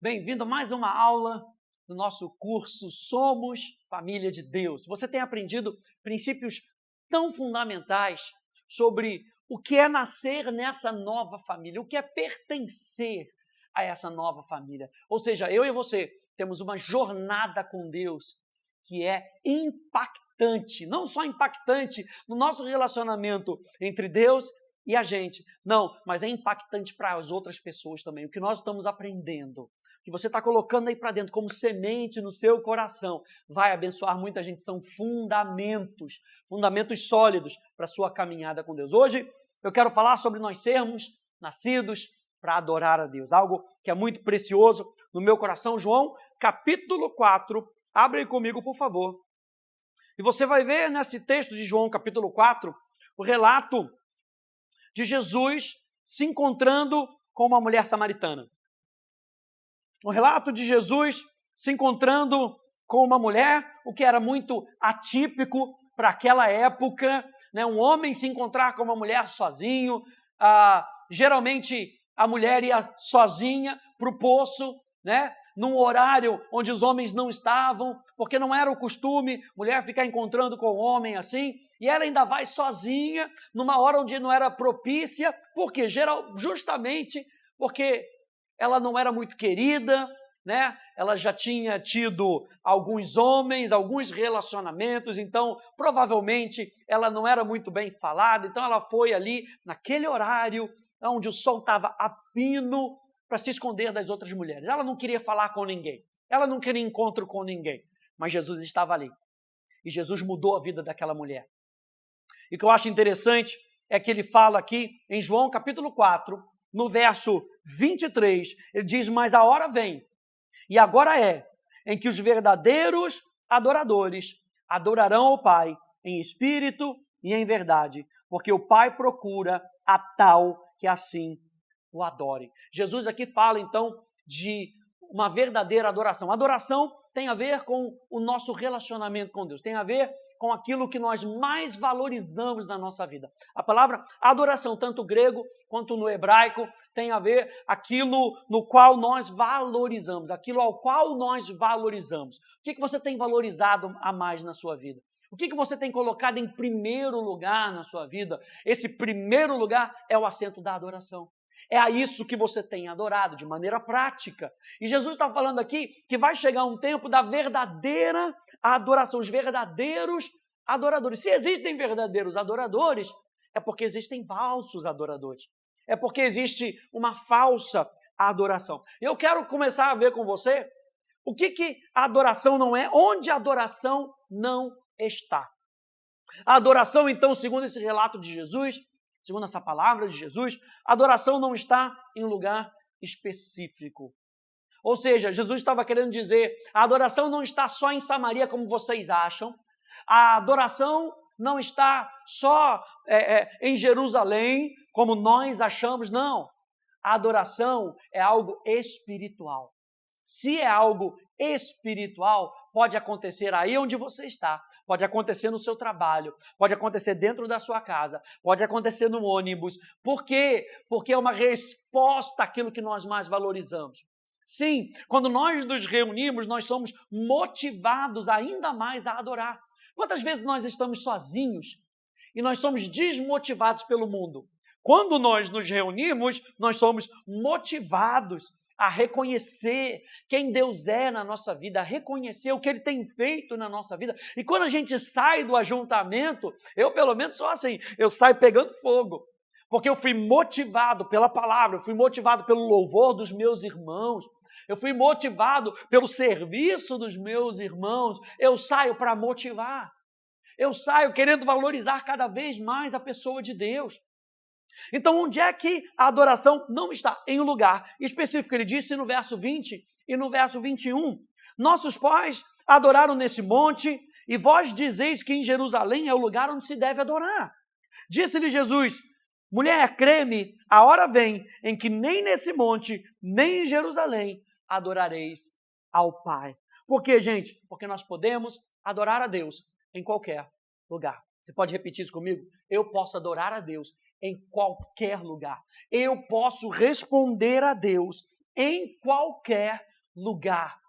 Bem-vindo a mais uma aula do nosso curso Somos Família de Deus. Você tem aprendido princípios tão fundamentais sobre o que é nascer nessa nova família, o que é pertencer a essa nova família. Ou seja, eu e você temos uma jornada com Deus que é impactante, não só impactante no nosso relacionamento entre Deus e a gente, não, mas é impactante para as outras pessoas também. O que nós estamos aprendendo, que você está colocando aí para dentro como semente no seu coração, vai abençoar muita gente. São fundamentos sólidos para a sua caminhada com Deus. Hoje eu quero falar sobre nós sermos nascidos para adorar a Deus, algo que é muito precioso no meu coração. João, capítulo 4, abre aí comigo, por favor. E você vai ver nesse texto de João, capítulo 4, o relato de Jesus se encontrando com uma mulher samaritana. Um relato de Jesus se encontrando com uma mulher, o que era muito atípico para aquela época, né? Um homem se encontrar com uma mulher sozinho, geralmente a mulher ia sozinha para o poço, né? Num horário onde os homens não estavam, porque não era o costume mulher ficar encontrando com o homem assim, e ela ainda vai sozinha, numa hora onde não era propícia, porque justamente porque ela não era muito querida, né? Ela já tinha tido alguns homens, alguns relacionamentos, então provavelmente ela não era muito bem falada, então ela foi ali naquele horário onde o sol estava a pino para se esconder das outras mulheres. Ela não queria falar com ninguém, ela não queria encontro com ninguém, mas Jesus estava ali e Jesus mudou a vida daquela mulher. E o que eu acho interessante é que ele fala aqui em João capítulo 4, no verso 23, ele diz: mas a hora vem, e agora é, em que os verdadeiros adoradores adorarão ao Pai em espírito e em verdade, porque o Pai procura a tal que assim o adore. Jesus aqui fala então de uma verdadeira adoração. Adoração tem a ver com o nosso relacionamento com Deus, tem a ver com aquilo que nós mais valorizamos na nossa vida. A palavra adoração, tanto grego quanto no hebraico, tem a ver aquilo no qual nós valorizamos, aquilo ao qual nós valorizamos. O que você tem valorizado a mais na sua vida? O que você tem colocado em primeiro lugar na sua vida? Esse primeiro lugar é o assento da adoração. É a isso que você tem adorado de maneira prática. E Jesus está falando aqui que vai chegar um tempo da verdadeira adoração, os verdadeiros adoradores. Se existem verdadeiros adoradores, é porque existem falsos adoradores. É porque existe uma falsa adoração. Eu quero começar a ver com você o que a adoração não é, onde a adoração não está. A adoração, então, segundo esse relato de Jesus, segundo essa palavra de Jesus, a adoração não está em um lugar específico. Ou seja, Jesus estava querendo dizer, a adoração não está só em Samaria, como vocês acham. A adoração não está só em Jerusalém, como nós achamos, não. A adoração é algo espiritual. Se é algo espiritual, pode acontecer aí onde você está, pode acontecer no seu trabalho, pode acontecer dentro da sua casa, pode acontecer no ônibus. Por quê? Porque é uma resposta àquilo que nós mais valorizamos. Sim, quando nós nos reunimos, nós somos motivados ainda mais a adorar. Quantas vezes nós estamos sozinhos e nós somos desmotivados pelo mundo? Quando nós nos reunimos, nós somos motivados a reconhecer quem Deus é na nossa vida, a reconhecer o que Ele tem feito na nossa vida. E quando a gente sai do ajuntamento, eu pelo menos sou assim, eu saio pegando fogo, porque eu fui motivado pela palavra, eu fui motivado pelo louvor dos meus irmãos, eu fui motivado pelo serviço dos meus irmãos, eu saio para motivar, eu saio querendo valorizar cada vez mais a pessoa de Deus. Então, onde é que a adoração não está? Em um lugar específico. Ele disse no verso 20 e no verso 21, nossos pais adoraram nesse monte e vós dizeis que em Jerusalém é o lugar onde se deve adorar. Disse-lhe Jesus, mulher, crê-me, a hora vem em que nem nesse monte, nem em Jerusalém adorareis ao Pai. Por quê, gente? Porque nós podemos adorar a Deus em qualquer lugar. Você pode repetir isso comigo? Eu posso adorar a Deus em qualquer lugar. Eu posso responder a Deus em qualquer lugar.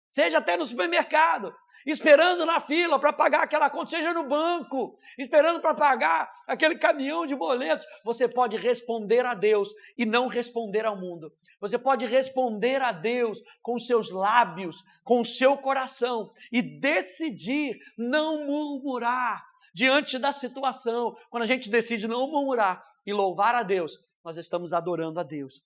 Seja até no supermercado, esperando na fila para pagar aquela conta, seja no banco, esperando para pagar aquele caminhão de boletos. Você pode responder a Deus e não responder ao mundo. Você pode responder a Deus com os seus lábios, com o seu coração e decidir não murmurar diante da situação. Quando a gente decide não murmurar e louvar a Deus, nós estamos adorando a Deus.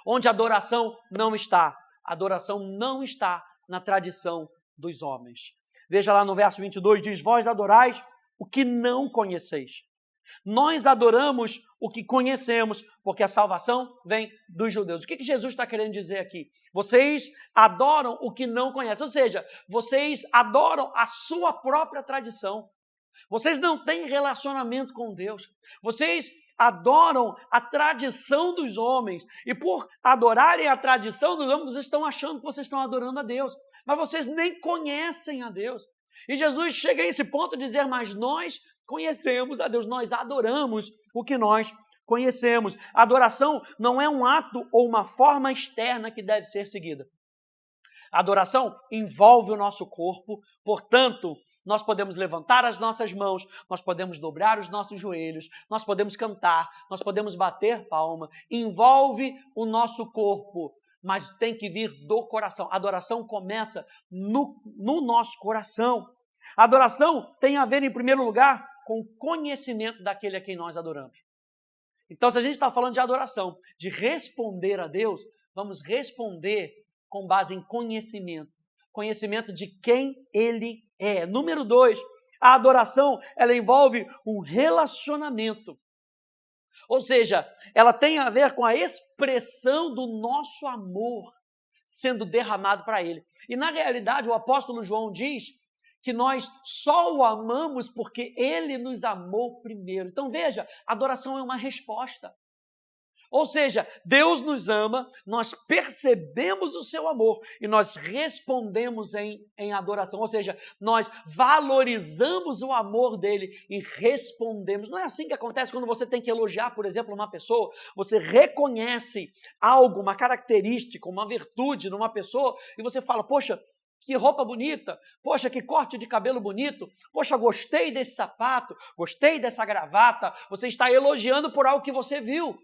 Onde a adoração não está, a adoração não está na tradição dos homens. Veja lá no verso 22, diz: vós adorais o que não conheceis. Nós adoramos o que conhecemos, porque a salvação vem dos judeus. O que Jesus está querendo dizer aqui? Vocês adoram o que não conhecem, ou seja, vocês adoram a sua própria tradição. Vocês não têm relacionamento com Deus. Vocês adoram a tradição dos homens. E por adorarem a tradição dos homens, vocês estão achando que vocês estão adorando a Deus. Mas vocês nem conhecem a Deus. E Jesus chega a esse ponto de dizer: mas nós conhecemos a Deus, nós adoramos o que nós conhecemos. A adoração não é um ato ou uma forma externa que deve ser seguida. A adoração envolve o nosso corpo, portanto, nós podemos levantar as nossas mãos, nós podemos dobrar os nossos joelhos, nós podemos cantar, nós podemos bater palma, envolve o nosso corpo, mas tem que vir do coração. A adoração começa no nosso coração. A adoração tem a ver, em primeiro lugar, com o conhecimento daquele a quem nós adoramos. Então, se a gente está falando de adoração, de responder a Deus, vamos responder com base em conhecimento. Conhecimento de quem Ele é. Número 2, a adoração, ela envolve um relacionamento. Ou seja, ela tem a ver com a expressão do nosso amor sendo derramado para Ele. E na realidade, o apóstolo João diz que nós só o amamos porque Ele nos amou primeiro. Então veja, a adoração é uma resposta. Ou seja, Deus nos ama, nós percebemos o seu amor e nós respondemos em adoração. Ou seja, nós valorizamos o amor dele e respondemos. Não é assim que acontece quando você tem que elogiar, por exemplo, uma pessoa. Você reconhece algo, uma característica, uma virtude numa pessoa e você fala: poxa, que roupa bonita, poxa, que corte de cabelo bonito, poxa, gostei desse sapato, gostei dessa gravata. Você está elogiando por algo que você viu.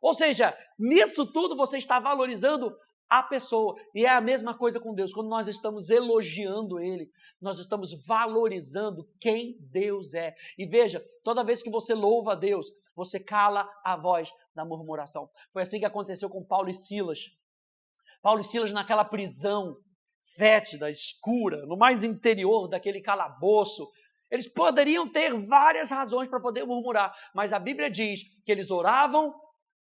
Ou seja, nisso tudo você está valorizando a pessoa. E é a mesma coisa com Deus. Quando nós estamos elogiando Ele, nós estamos valorizando quem Deus é. E veja, toda vez que você louva a Deus, você cala a voz da murmuração. Foi assim que aconteceu com Paulo e Silas. Paulo e Silas naquela prisão fétida, escura, no mais interior daquele calabouço. Eles poderiam ter várias razões para poder murmurar, mas a Bíblia diz que eles oravam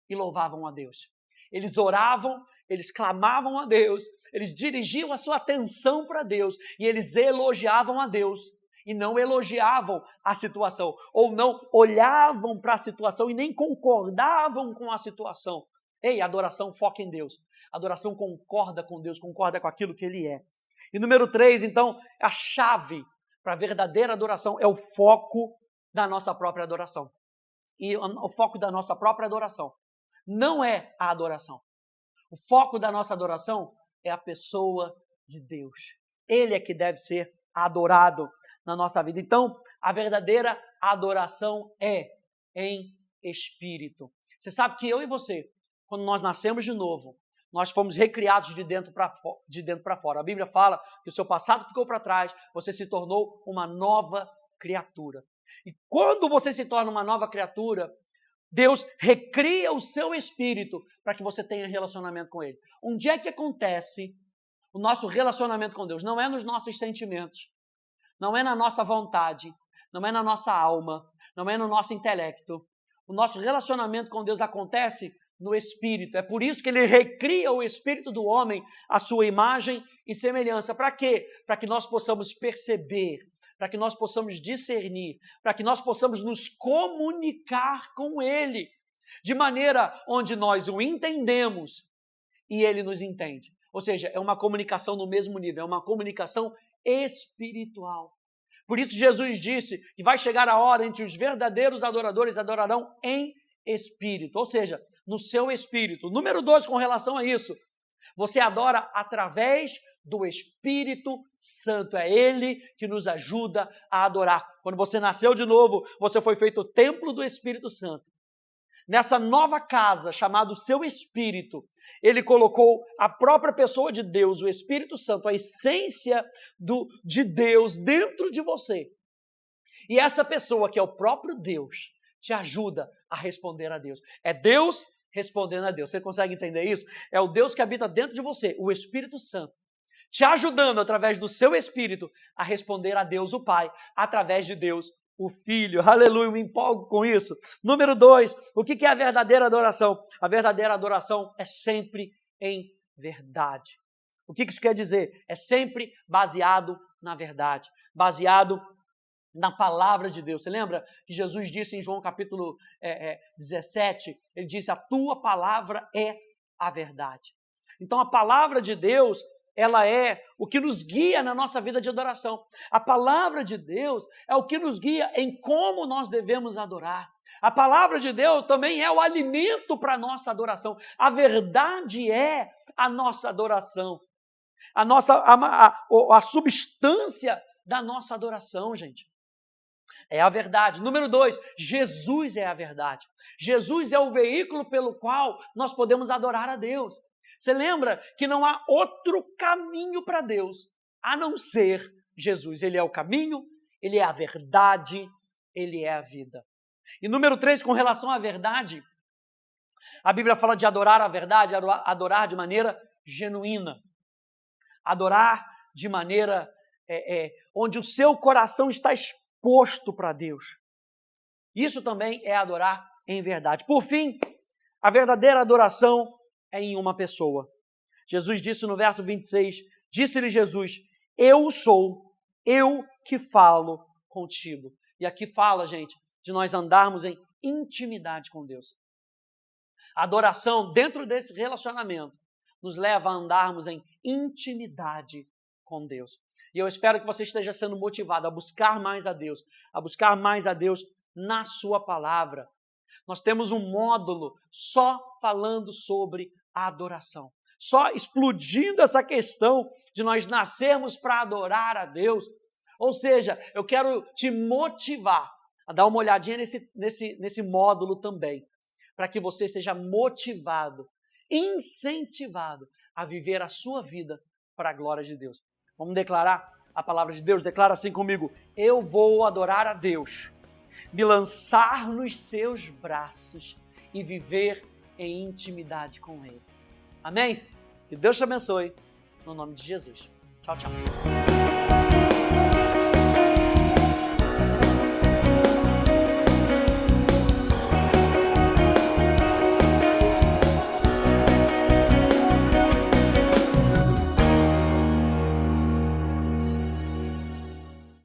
e louvavam a Deus. Eles oravam, eles clamavam a Deus, eles dirigiam a sua atenção para Deus e eles elogiavam a Deus e não elogiavam a situação, ou não olhavam para a situação e nem concordavam com a situação. Ei, a adoração foca em Deus. A adoração concorda com Deus, concorda com aquilo que Ele é. E número 3, então, a chave para a verdadeira adoração é o foco da nossa própria adoração. E o foco da nossa própria adoração não é a adoração. O foco da nossa adoração é a pessoa de Deus. Ele é que deve ser adorado na nossa vida. Então, a verdadeira adoração é em espírito. Você sabe que eu e você, quando nós nascemos de novo, nós fomos recriados de dentro para fora. A Bíblia fala que o seu passado ficou para trás, você se tornou uma nova criatura. E quando você se torna uma nova criatura, Deus recria o seu espírito para que você tenha relacionamento com Ele. Onde é que acontece o nosso relacionamento com Deus? Não é nos nossos sentimentos, não é na nossa vontade, não é na nossa alma, não é no nosso intelecto. O nosso relacionamento com Deus acontece no Espírito. É por isso que Ele recria o Espírito do homem à sua imagem e semelhança. Para quê? Para que nós possamos perceber, para que nós possamos discernir, para que nós possamos nos comunicar com Ele, de maneira onde nós o entendemos e Ele nos entende. Ou seja, é uma comunicação no mesmo nível, é uma comunicação espiritual. Por isso Jesus disse que vai chegar a hora em que os verdadeiros adoradores adorarão em espírito, ou seja, no seu espírito. Número 2, com relação a isso, Você adora através do Espírito Santo. É Ele que nos ajuda a adorar. Quando você nasceu de novo, você foi feito o templo do Espírito Santo. Nessa nova casa, chamada seu Espírito, Ele colocou a própria pessoa de Deus, o Espírito Santo, a essência de Deus dentro de você. E essa pessoa, que é o próprio Deus, te ajuda a responder a Deus. É Deus respondendo a Deus. Você consegue entender isso? É o Deus que habita dentro de você, o Espírito Santo, te ajudando através do seu Espírito a responder a Deus o Pai, através de Deus o Filho. Aleluia, me empolgo com isso. Número 2, o que é a verdadeira adoração? A verdadeira adoração é sempre em verdade. O que isso quer dizer? É sempre baseado na verdade, baseado na palavra de Deus. Você lembra que Jesus disse em João capítulo 17, ele disse, a tua palavra é a verdade. Então a palavra de Deus, ela é o que nos guia na nossa vida de adoração. A palavra de Deus é o que nos guia em como nós devemos adorar. A palavra de Deus também é o alimento para a nossa adoração. A verdade é a nossa adoração. A substância da nossa adoração, gente. É a verdade. Número 2, Jesus é a verdade. Jesus é o veículo pelo qual nós podemos adorar a Deus. Você lembra que não há outro caminho para Deus a não ser Jesus. Ele é o caminho, Ele é a verdade, Ele é a vida. E número 3, com relação à verdade, a Bíblia fala de adorar a verdade, adorar de maneira genuína. Adorar de maneira onde o seu coração está exposto para Deus. Isso também é adorar em verdade. Por fim, a verdadeira adoração é em uma pessoa. Jesus disse no verso 26, disse-lhe Jesus, eu sou, eu que falo contigo. E aqui fala, gente, de nós andarmos em intimidade com Deus. A adoração dentro desse relacionamento nos leva a andarmos em intimidade com Deus. E eu espero que você esteja sendo motivado a buscar mais a Deus na sua palavra. Nós temos um módulo só falando sobre a adoração, só explodindo essa questão de nós nascermos para adorar a Deus. Ou seja, eu quero te motivar a dar uma olhadinha nesse módulo também, para que você seja motivado, incentivado a viver a sua vida para a glória de Deus. Vamos declarar a palavra de Deus? Declara assim comigo, eu vou adorar a Deus, me lançar nos seus braços e viver em intimidade com Ele. Amém? Que Deus te abençoe, no nome de Jesus. Tchau, tchau.